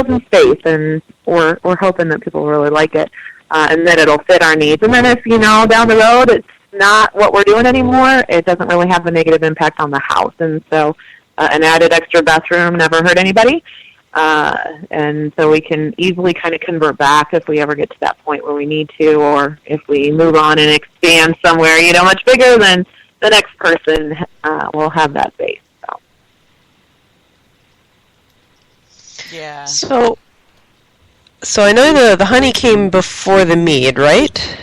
closing space, and we're hoping that people really like it, and that it'll fit our needs. And then if, down the road it's not what we're doing anymore, it doesn't really have a negative impact on the house. And so an added extra bathroom never hurt anybody. And so we can easily kind of convert back if we ever get to that point where we need to, or if we move on and expand somewhere, much bigger, then the next person will have that space. Yeah. So I know the honey came before the mead, right?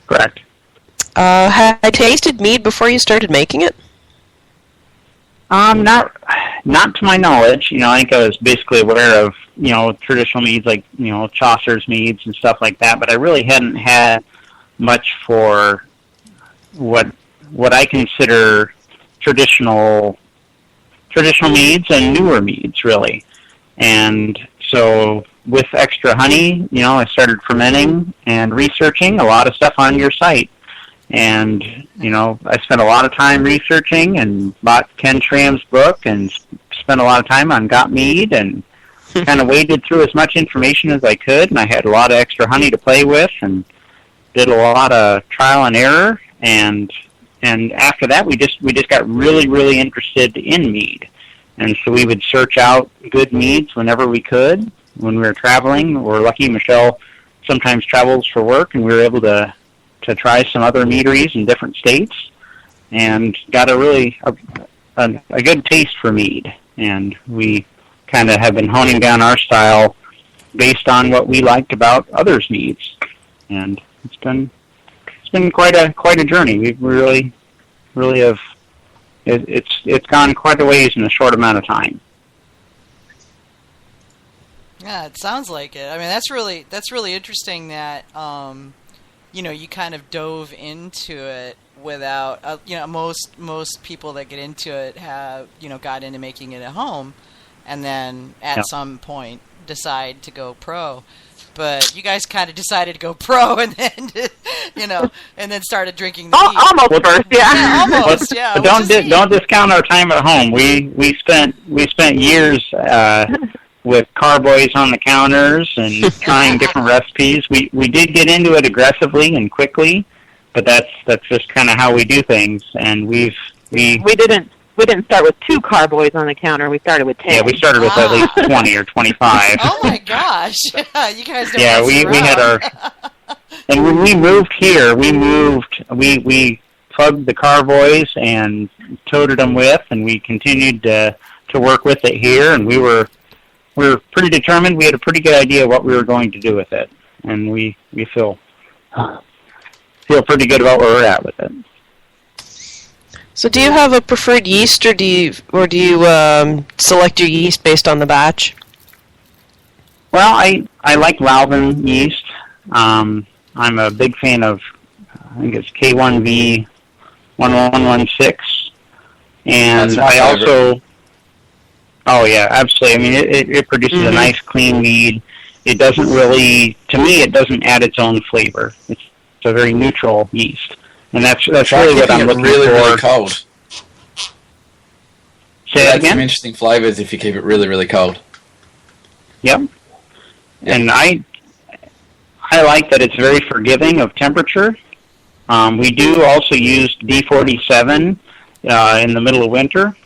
Correct. Had I tasted mead before you started making it? Not to my knowledge. I think I was basically aware of, traditional meads like, Chaucer's meads and stuff like that, but I really hadn't had much for what I consider traditional meads and newer meads, really. And so with extra honey, I started fermenting and researching a lot of stuff on your site. And, I spent a lot of time researching and bought Ken Schramm's book and spent a lot of time on Got Mead and kind of waded through as much information as I could. And I had a lot of extra honey to play with and did a lot of trial and error. And after that, we just got really, really interested in mead. And so we would search out good meads whenever we could. When we were traveling, we're lucky Michelle sometimes travels for work, and we were able to try some other meaderies in different states, and got a good taste for mead. And we kind of have been honing down our style based on what we liked about others' meads. And it's been quite a journey. We really have. It's gone quite a ways in a short amount of time. Yeah, it sounds like it. I mean, that's really interesting that you kind of dove into it without most people that get into it have got into making it at home, and then at some point decide to go pro. But you guys kind of decided to go pro, and then and then started drinking the mead. Almost first, yeah. Almost, yeah. But don't discount our time at home. We spent years with carboys on the counters and trying different recipes. We did get into it aggressively and quickly, but that's just kind of how we do things. And we didn't start with 2 carboys on the counter. We started with 10. Yeah, we started with at least 20 or 25. Oh my gosh! You guys don't. Yeah, we had our. And when we moved here, we plugged the carboys and toted them with, and we continued to work with it here. And we were pretty determined. We had a pretty good idea what we were going to do with it, and we feel pretty good about where we're at with it. So do you have a preferred yeast, or do you select your yeast based on the batch? Well, I like Lalvin yeast. I'm a big fan of, I think it's K1V 1116, and I also. Oh yeah, absolutely. I mean, it produces a nice, clean mead. It doesn't really, to me, it doesn't add its own flavor. It's a very neutral yeast, and that's really what I'm looking for. Really cold. Say that again? Some interesting flavors if you keep it really, really cold. Yep. And I like that it's very forgiving of temperature. We do also use D47 in the middle of winter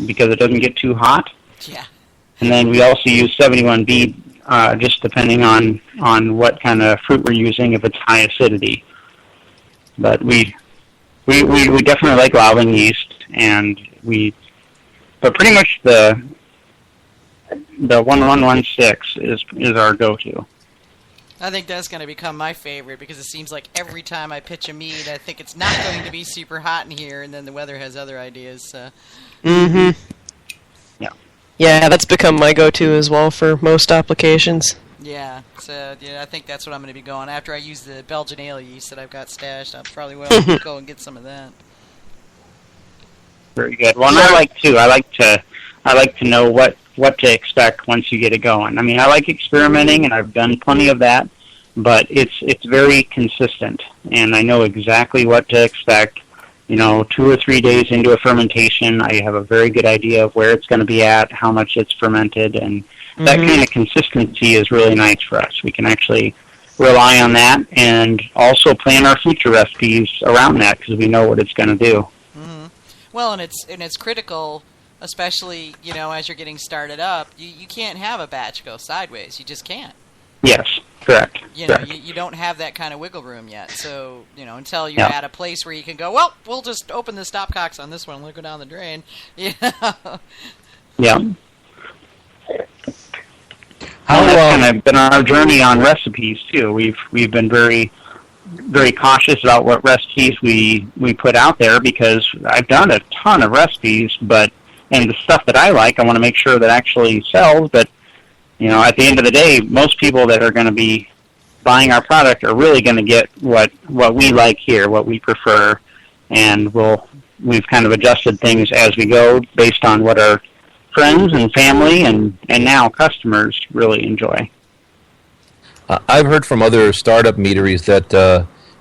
because it doesn't get too hot. Yeah. And then we also use 71B just depending on what kind of fruit we're using, if it's high acidity. But we definitely like Lalvin yeast, and but pretty much the 1116 is our go-to. I think that's going to become my favorite because it seems like every time I pitch a mead, I think it's not going to be super hot in here, and then the weather has other ideas. So. Mm-hmm. Yeah. Yeah, that's become my go-to as well for most applications. Yeah, so I think that's what I'm going to be going after I use the Belgian ale yeast that I've got stashed. I'll probably go and get some of that. Very good. Well, and I like to know what to expect once you get it going. I mean, I like experimenting, and I've done plenty of that, but it's very consistent, and I know exactly what to expect. 2 or 3 days into a fermentation, I have a very good idea of where it's going to be at, how much it's fermented, and that kind of consistency is really nice for us. We can actually rely on that and also plan our future recipes around that because we know what it's going to do. Well, and it's critical, especially, you know, as you're getting started up. You can't have a batch go sideways. You just can't. Yes, correct. You know, correct. you don't have that kind of wiggle room yet. So, you know, until you're at a place where you can go, well, we'll just open the stopcocks on this one and let it go down the drain. You know? Yeah. That's kind of been our journey on recipes too. We've been very cautious about what recipes we put out there because I've done a ton of recipes, and the stuff that I like, I want to make sure that actually sells. But you know, at the end of the day, most people that are going to be buying our product are really going to get what we like here, what we prefer, and we've kind of adjusted things as we go based on what our friends and family and now customers really enjoy. I've heard from other startup meaderies that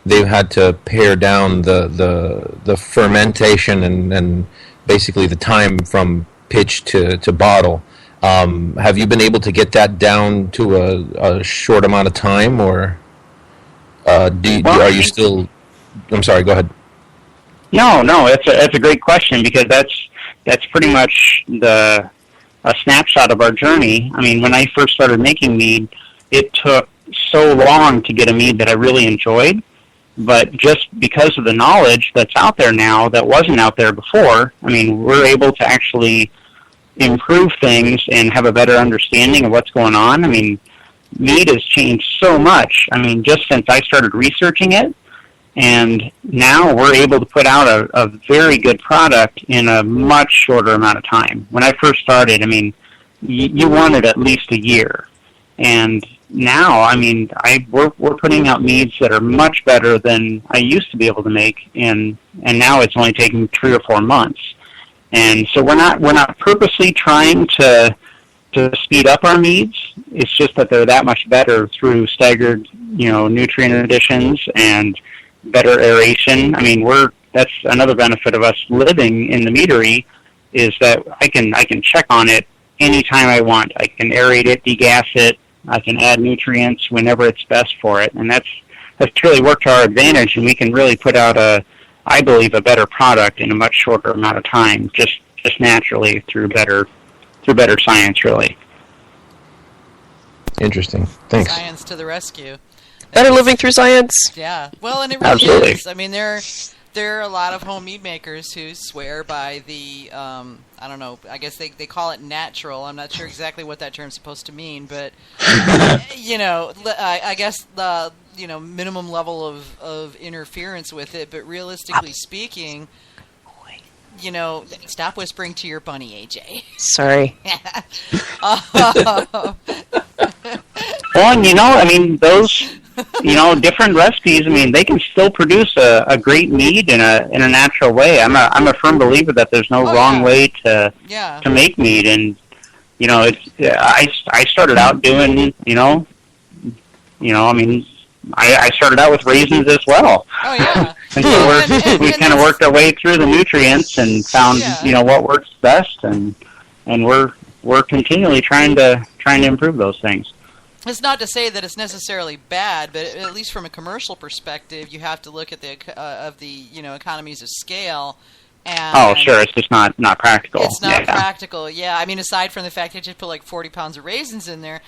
they've had to pare down the fermentation and basically the time from pitch to bottle. Have you been able to get that down to a short amount of time, or are you still? I'm sorry. Go ahead. No, it's a great question because that's pretty much a snapshot of our journey. I mean, when I first started making mead, it took so long to get a mead that I really enjoyed, but just because of the knowledge that's out there now that wasn't out there before, I mean, we're able to actually improve things and have a better understanding of what's going on. I mean, mead has changed so much. I mean, just since I started researching it, and now we're able to put out a very good product in a much shorter amount of time. When I first started, I mean, you wanted at least a year. And now, I mean, we're putting out meads that are much better than I used to be able to make, and now it's only taking 3 or 4 months. And so we're not purposely trying to speed up our meads. It's just that they're that much better through staggered, you know, nutrient additions and better aeration. I mean, that's another benefit of us living in the meadery is that I can check on it anytime I want. I can aerate it, degas it. I can add nutrients whenever it's best for it, and that's really worked to our advantage. And we can really put out I believe, a better product in a much shorter amount of time, just naturally through better science, really. Interesting. Thanks. Science to the rescue. Better living through science. Yeah. Well, and it really Absolutely. is. I mean, there are a lot of home mead makers who swear by the, I don't know, I guess they call it natural. I'm not sure exactly what that term's supposed to mean, but, you know, I guess the, you know, minimum level of interference with it, but realistically speaking, you know, stop whispering to your bunny, AJ. Sorry. Well, and you know, I mean, those, you know, different recipes, I mean, they can still produce a great mead in a natural way. I'm a firm believer that there's no wrong way to make mead, and you know, I started out doing, you know, I mean, I started out with raisins as well. Oh yeah. And so we kind of worked our way through the nutrients and found, you know, what works best, and we're continually trying to improve those things. It's not to say that it's necessarily bad, but at least from a commercial perspective, you have to look at the you know, economies of scale. And sure, it's just not practical. It's not practical, yeah. I mean, aside from the fact that you put like 40 pounds of raisins in there,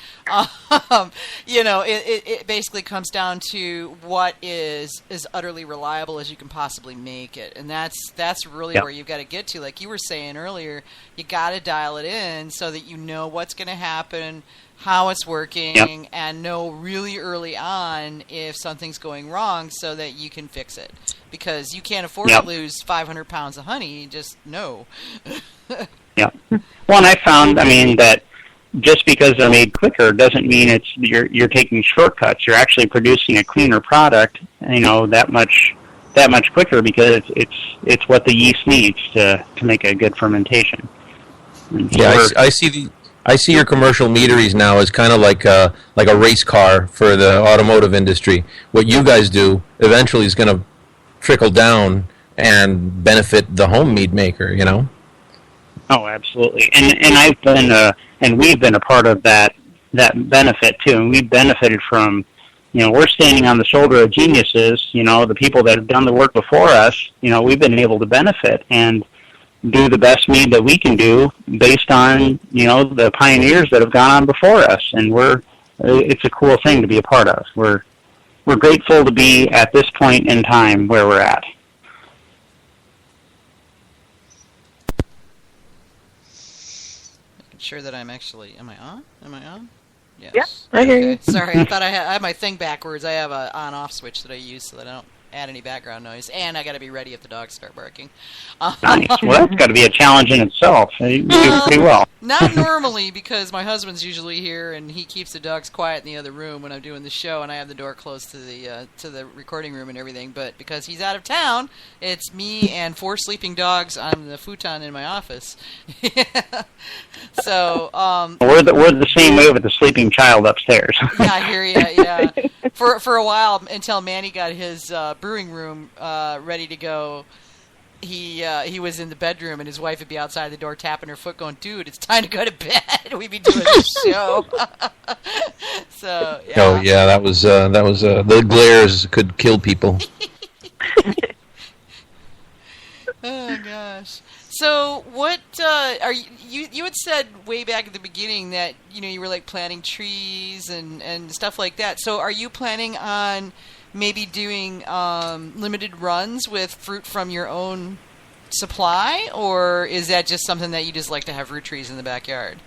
you know, it basically comes down to what is as utterly reliable as you can possibly make it, and that's really where you've got to get to. Like you were saying earlier, you got to dial it in so that you know what's going to happen, how it's working, and know really early on if something's going wrong so that you can fix it. Because you can't afford to lose 500 pounds of honey, just no. Yeah. Well, and I found, I mean, that just because they're made quicker doesn't mean you're taking shortcuts. You're actually producing a cleaner product, you know, that much quicker because it's what the yeast needs to make a good fermentation. And so I see your commercial meaderies now as kind of like a race car for the automotive industry. What you guys do eventually is going to trickle down and benefit the home mead maker, you know? Oh, absolutely. And I've been and we've been a part of that benefit too, and we've benefited from, we're standing on the shoulder of geniuses, the people that have done the work before us, we've been able to benefit and do the best mead that we can do based on, the pioneers that have gone on before us, and it's a cool thing to be a part of. We're grateful to be at this point in time where we're at. Making sure that I'm actually, am I on? Yes. Yep, I hear you. Sorry, I thought I had my thing backwards. I have a on-off switch that I use so that I don't add any background noise, and I got to be ready if the dogs start barking. Nice. Well, that's got to be a challenge in itself. You do pretty well. Not normally, because my husband's usually here, and he keeps the dogs quiet in the other room when I'm doing the show, and I have the door closed to the recording room and everything. But because he's out of town, it's me and 4 sleeping dogs on the futon in my office. So we're the same way with the sleeping child upstairs. Yeah, I hear you. Yeah, for a while until Manny got his brewing room ready to go. He was in the bedroom, and his wife would be outside the door tapping her foot, going, "Dude, it's time to go to bed. We'd be doing the show." So yeah. Oh yeah, that was the glares could kill people. Oh gosh. So what are you had said way back at the beginning that you were like planting trees and stuff like that. So are you planning on maybe doing limited runs with fruit from your own supply, or is that just something that you just like to have fruit trees in the backyard?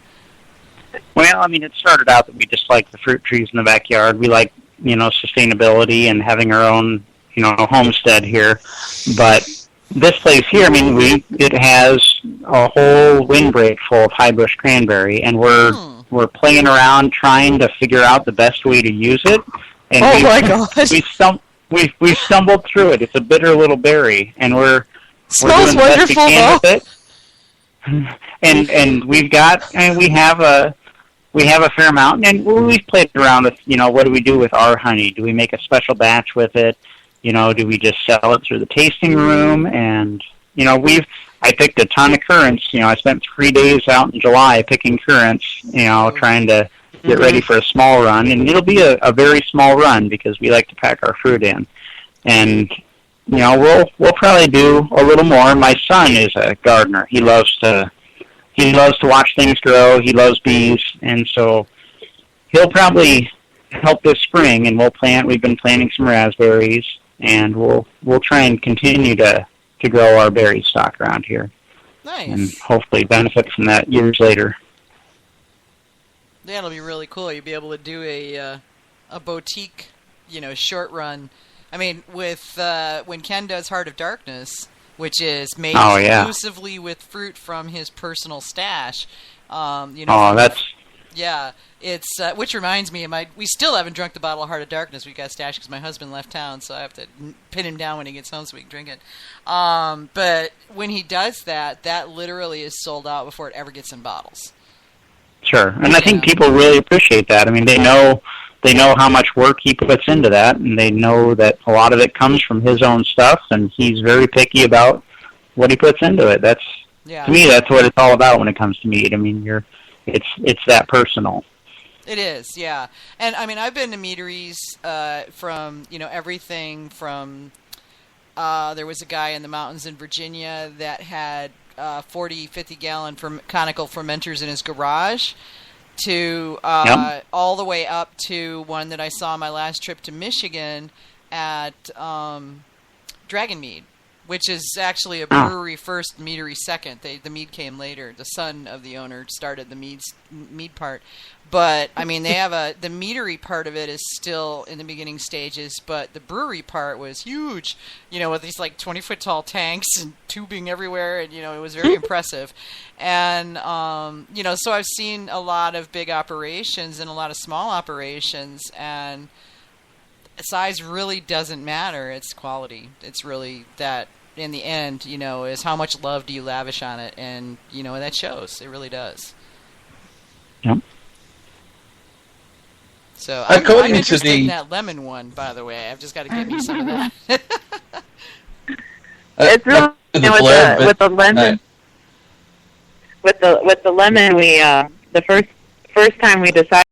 Well, I mean, it started out that we just like the fruit trees in the backyard. We like, sustainability and having our own, homestead here. But this place here, I mean, it has a whole windbreak full of high bush cranberry, and we're playing around trying to figure out the best way to use it. And my gosh! We've stumbled through it. It's a bitter little berry, and we're smells doing the best we wonderful can though. with it. And we have a fair amount, and we've played around with, what do we do with our honey? Do we make a special batch with it? Do we just sell it through the tasting room? And I picked a ton of currants. I spent 3 days out in July picking currants. Trying to get ready for a small run, and it'll be a very small run because we like to pack our fruit in. And we'll probably do a little more. My son is a gardener. He loves to watch things grow. He loves bees, and so he'll probably help this spring. And we've been planting some raspberries, and we'll try and continue to grow our berry stock around here. Nice. And hopefully benefit from that years later. Yeah, it'll be really cool. You'll be able to do a boutique, short run. I mean, with when Ken does Heart of Darkness, which is made exclusively with fruit from his personal stash. That's... Yeah, it's which reminds me, we still haven't drunk the bottle of Heart of Darkness we got stashed because my husband left town, so I have to pin him down when he gets home so we can drink it. But when he does that literally is sold out before it ever gets in bottles. Sure, and I think people really appreciate that. I mean, they know how much work he puts into that, and they know that a lot of it comes from his own stuff, and he's very picky about what he puts into it. To me, that's what it's all about when it comes to mead. I mean, it's that personal. It is, yeah. And I mean, I've been to meaderies from everything from there was a guy in the mountains in Virginia that had 40, 50-gallon conical fermenters in his garage, to all the way up to one that I saw on my last trip to Michigan at Dragon Mead, which is actually a brewery first, meadery second. The mead came later. The son of the owner started the mead part. But, I mean, they have the meadery part of it is still in the beginning stages, but the brewery part was huge, with these, 20-foot tall tanks and tubing everywhere, and, it was very impressive. And, so I've seen a lot of big operations and a lot of small operations, and size really doesn't matter. It's quality. It's really that, in the end, is how much love do you lavish on it, and, that shows. It really does. Yep. So I'm interested in that lemon one, by the way. I've just got to get me some of that. It's really with the lemon. With the lemon, the first time we decided